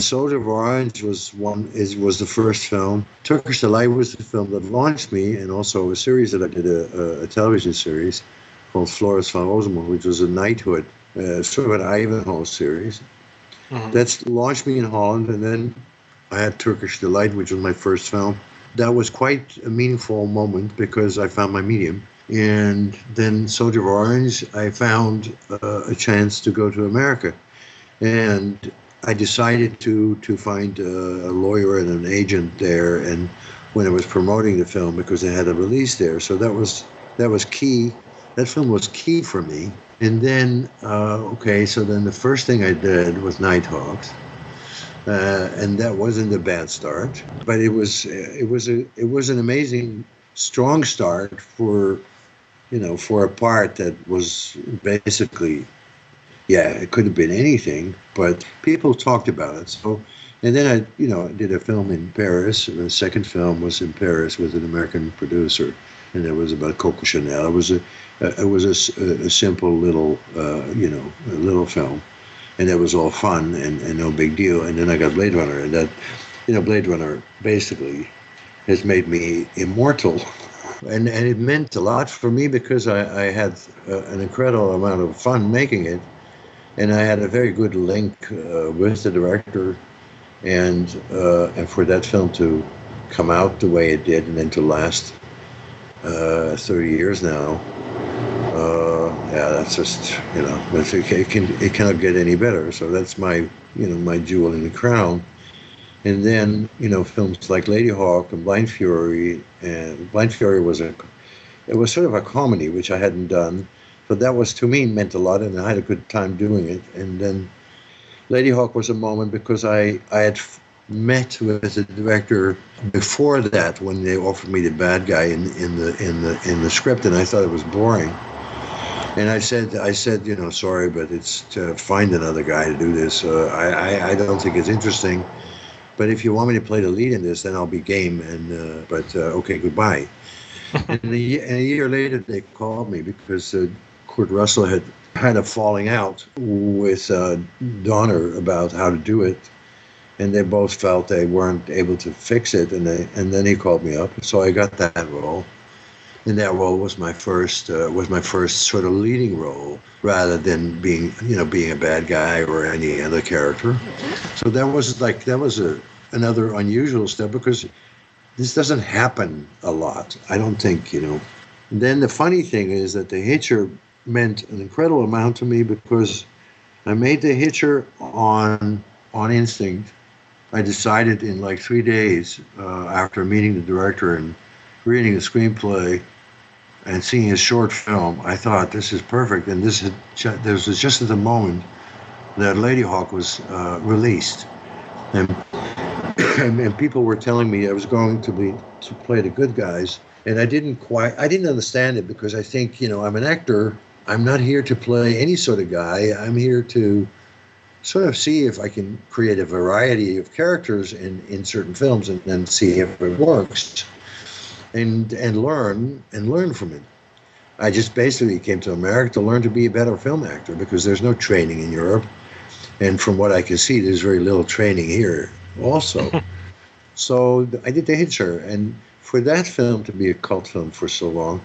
Soldier of Orange was the first film. Turkish Delight was the film that launched me, and also a series that I did, a television series called Floris van Rosamond, which was a knighthood, sort of an Ivanhoe series. Mhm. That's launched me in Holland, and then I had Turkish Delight, which was my first film. That was quite a meaningful moment because I found my medium. And then Soldier of Orange, I found a chance to go to America. And I decided to find a lawyer and an agent there, and when I was promoting the film because they had a release there, so that was key. That film was key for me. And then okay, so then the first thing I did was Nighthawks, and that wasn't a bad start, but it was an amazing strong start for a part that was basically, yeah, it could have been anything, but people talked about it. So, and then I did a film in Paris. And the second film was in Paris with an American producer, and it was about Coco Chanel. It was a simple little, a little film, and it was all fun and no big deal. And then I got Blade Runner, and that, Blade Runner basically has made me immortal. And it meant a lot for me because I had an incredible amount of fun making it, and I had a very good link with the director, and for that film to come out the way it did, and then to last 30 years now, yeah, that's just it cannot get any better. So that's my jewel in the crown. And then films like Lady Hawk and Blind Fury, and Blind Fury was sort of a comedy which I hadn't done. But that was, to me, meant a lot, and I had a good time doing it. And then Lady Hawk was a moment because I had met with the director before that when they offered me the bad guy in the script, and I thought it was boring. And I said, sorry, but it's to find another guy to do this. I don't think it's interesting. But if you want me to play the lead in this, then I'll be game. But okay, goodbye. And a year later, they called me because Kurt Russell had a falling out with Donner about how to do it, and they both felt they weren't able to fix it, and then he called me up, so I got that role, and that role was my first sort of leading role rather than being a bad guy or any other character. So that was another unusual step because this doesn't happen a lot. I don't think. Then the funny thing is that the Hitcher meant an incredible amount to me because I made the Hitcher on instinct. I decided in like 3 days after meeting the director and reading the screenplay and seeing his short film. I thought this is perfect, and this was just at the moment that Lady Hawk was released, and and people were telling me I was going to play the good guys, and I didn't understand it because I think I'm an actor. I'm not here to play any sort of guy. I'm here to sort of see if I can create a variety of characters in certain films and then see if it works, and learn from it. I just basically came to America to learn to be a better film actor because there's no training in Europe, and from what I can see, there's very little training here also. So I did The Hitcher, and for that film to be a cult film for so long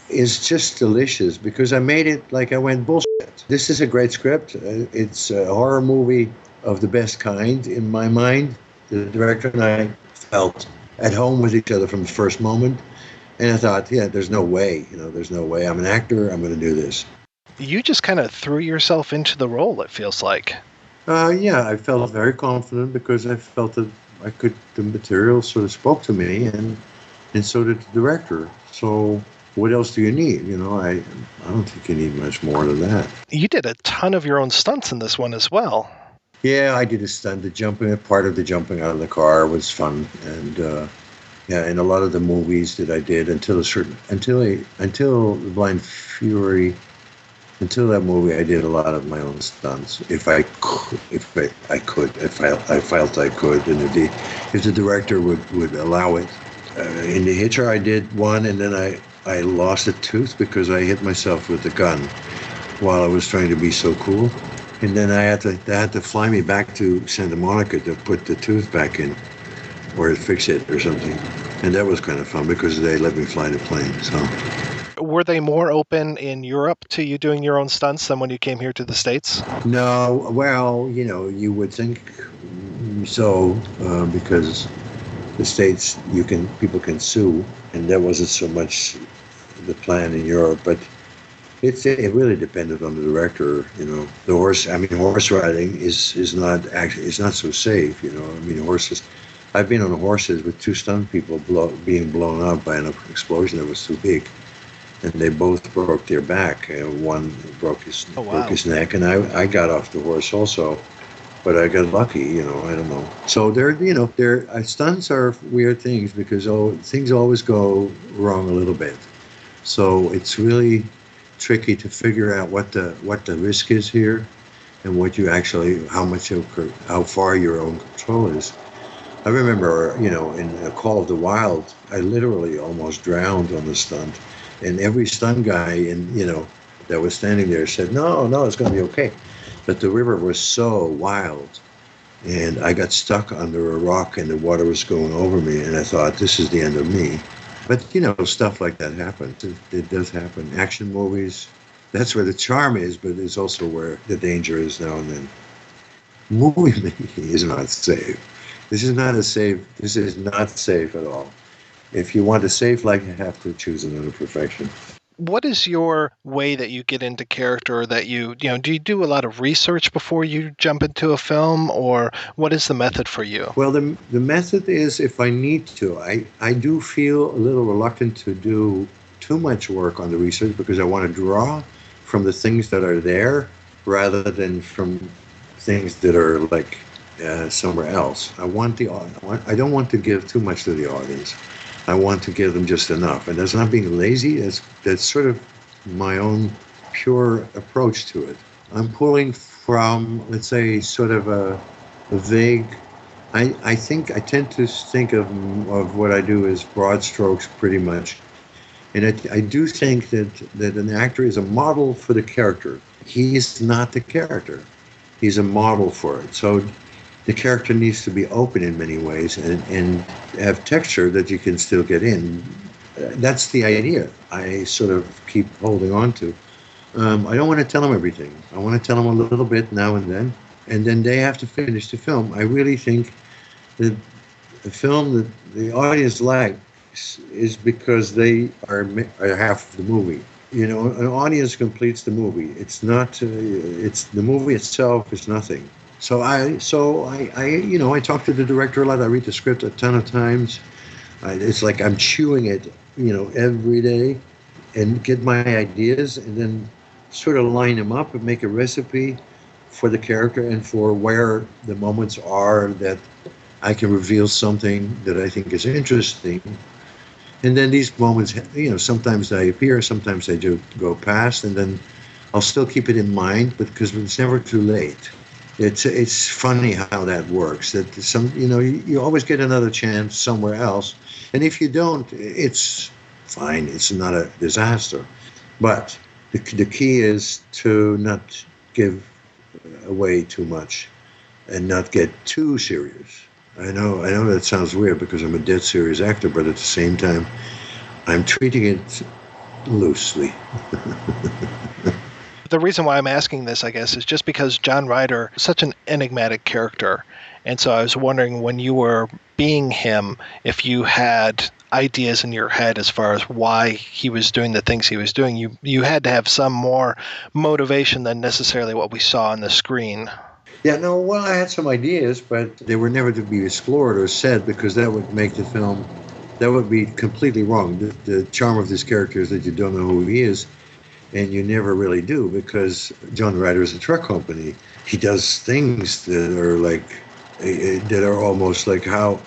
is just delicious because I made it like I went bullshit. This is a great script. It's a horror movie of the best kind in my mind. The director and I felt at home with each other from the first moment. And I thought, yeah, there's no way. There's no way. I'm an actor. I'm going to do this. You just kind of threw yourself into the role, it feels like. Yeah, I felt very confident because I felt that the material sort of spoke to me, and so did the director. So what else do you need? I don't think you need much more than that. You did a ton of your own stunts in this one as well. Yeah, I did a stunt. Part of the jumping out of the car was fun, and yeah, in a lot of the movies that I did until Blind Fury. Until that movie, I did a lot of my own stunts. If I felt I could, and if the director would allow it. In The Hitcher, I did one, and then I lost a tooth because I hit myself with a gun while I was trying to be so cool. And then they had to fly me back to Santa Monica to put the tooth back in or fix it or something. And that was kind of fun because they let me fly the plane. So Were they more open in Europe to you doing your own stunts than when you came here to the States? no, well, you would think so because the States people can sue, and that wasn't so much the plan in Europe, but it really depended on the director. Horse riding is not so safe. Horses. I've been on horses with two stunt people being blown up by an explosion that was too big, and they both broke their back. One broke his neck, and I got off the horse also, but I got lucky. I don't know. So stunts are weird things because things always go wrong a little bit. So it's really tricky to figure out what the risk is here, and how far your own control is. I remember, in A Call of the Wild, I literally almost drowned on the stunt, and every stunt guy that was standing there said, "No, no, it's going to be okay." But the river was so wild, and I got stuck under a rock, and the water was going over me, and I thought, "This is the end of me." But stuff like that happens. It does happen. Action movies, that's where the charm is, but it's also where the danger is now and then. Movie making is not safe. This is not safe at all. If you want a safe life, you have to choose another profession. What is your way that you get into character, that do you do a lot of research before you jump into a film, or what is the method for you? Well, the method is if I need to. I do feel a little reluctant to do too much work on the research because I want to draw from the things that are there rather than from things that are like somewhere else. I don't want to give too much to the audience. I want to give them just enough, and that's not being lazy. That's sort of my own pure approach to it. I'm pulling from, let's say, sort of a vague. I tend to think of what I do as broad strokes, pretty much, and I do think that an actor is a model for the character. He's not the character. He's a model for it. So the character needs to be open in many ways and have texture that you can still get in. That's the idea I sort of keep holding on to. I don't want to tell them everything. I want to tell them a little bit now and then they have to finish the film. I really think that the film that the audience likes is because they are half of the movie. An audience completes the movie. It's not. It's the movie itself is nothing. So I talk to the director a lot. I read the script a ton of times. It's like I'm chewing it, every day, and get my ideas, and then sort of line them up and make a recipe for the character and for where the moments are that I can reveal something that I think is interesting. And then these moments, sometimes they appear, sometimes they do go past, and then I'll still keep it in mind, because it's never too late. It's funny how that works. That you always get another chance somewhere else, and if you don't, it's fine. It's not a disaster, but the key is to not give away too much, and not get too serious. I know that sounds weird because I'm a dead serious actor, but at the same time, I'm treating it loosely. The reason why I'm asking this, I guess, is just because John Ryder is such an enigmatic character. And so I was wondering, when you were being him, if you had ideas in your head as far as why he was doing the things he was doing. You had to have some more motivation than necessarily what we saw on the screen. Yeah, no, well, I had some ideas, but they were never to be explored or said, because that would make the film, that would be completely wrong. The charm of this character is that you don't know who he is, and you never really do, because John Ryder is a truck company. He does things that are almost like, how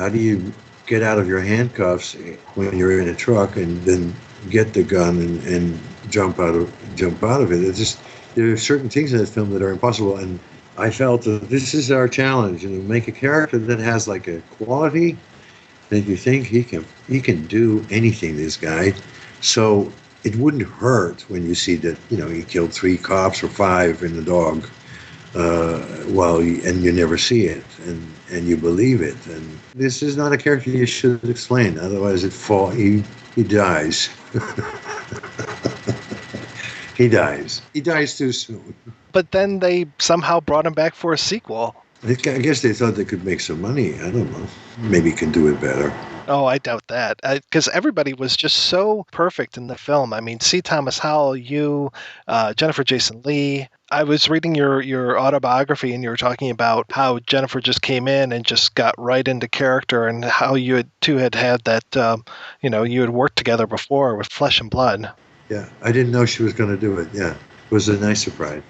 do you get out of your handcuffs when you're in a truck and then get the gun and jump out of it? It's just, there are certain things in this film that are impossible, and I felt that this is our challenge, and make a character that has like a quality that you think he can do anything, this guy. So it wouldn't hurt when you see that, he killed 3 cops or 5 in the dog. and you never see it, and you believe it. And this is not a character you should explain, otherwise he dies. He dies too soon. But then they somehow brought him back for a sequel. I guess they thought they could make some money. I don't know. Maybe can do it better. Oh, I doubt that. Because everybody was just so perfect in the film. I mean, C. Thomas Howell, you, Jennifer Jason Leigh. I was reading your autobiography, and you were talking about how Jennifer just came in and just got right into character, and how you had that, you had worked together before with Flesh and Blood. Yeah, I didn't know she was going to do it. Yeah, it was a nice surprise.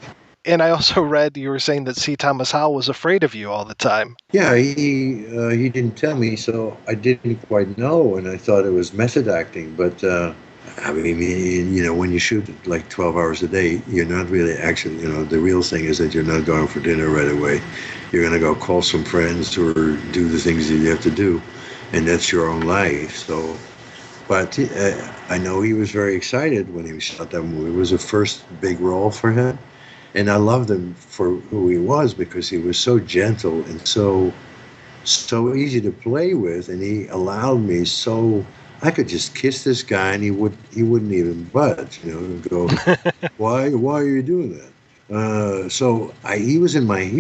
And I also read you were saying that C. Thomas Howell was afraid of you all the time. Yeah, he didn't tell me, so I didn't quite know, and I thought it was method acting. But I mean, when you shoot like 12 hours a day, you're not really actually, the real thing is that you're not going for dinner right away. You're going to go call some friends or do the things that you have to do, and that's your own life. So, but I know he was very excited when he shot that movie. It was a first big role for him. And I loved him for who he was, because he was so gentle and so easy to play with, and he allowed me I could just kiss this guy and he wouldn't even budge, and go, why are you doing that? He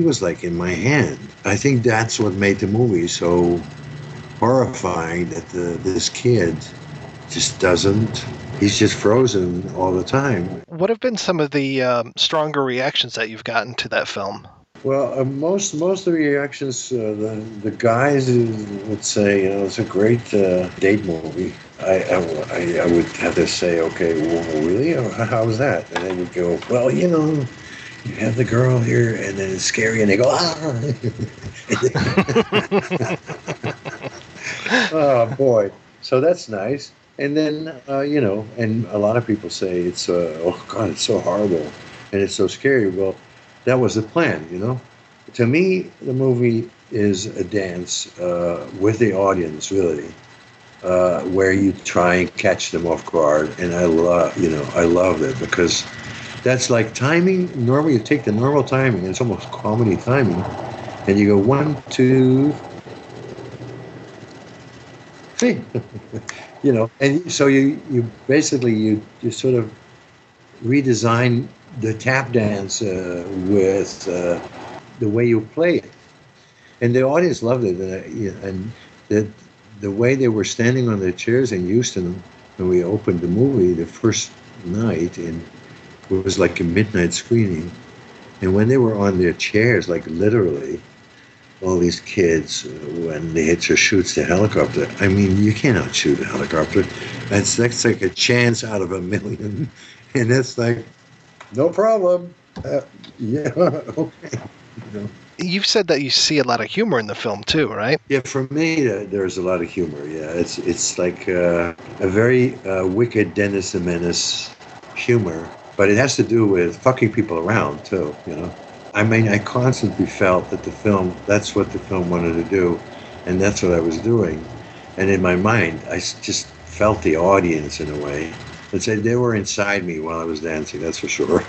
was like in my hand. I think that's what made the movie so horrifying, that this kid just doesn't. He's just frozen all the time. What have been some of the stronger reactions that you've gotten to that film? Well, most of the reactions, the guys would say, it's a great date movie. I would have to say, okay, well, really? How was that? And they would go, well, you have the girl here, and then it's scary, and they go, ah. Oh boy! So that's nice. And then, and a lot of people say it's, oh God, it's so horrible and it's so scary. Well, that was the plan, To me, the movie is a dance with the audience, really, where you try and catch them off guard. And I love it, because that's like timing. Normally, you take the normal timing, it's almost comedy timing, and you go 1, 2, 3. And so you basically you sort of redesign the tap dance with the way you play it, and the audience loved it. And the way they were standing on their chairs in Houston when we opened the movie the first night, and it was like a midnight screening, and when they were on their chairs, like literally, all these kids, when the Hitcher shoots the helicopter, I mean, you cannot shoot a helicopter. That's like a chance out of a million. And it's like, no problem. Yeah, okay. You've said that you see a lot of humor in the film too, right? Yeah, for me, there's a lot of humor. Yeah, it's like a very wicked Dennis the Menace humor, but it has to do with fucking people around too, I mean, I constantly felt that that's what the film wanted to do, and that's what I was doing. And in my mind, I just felt the audience in a way. Let's say they were inside me while I was dancing, that's for sure.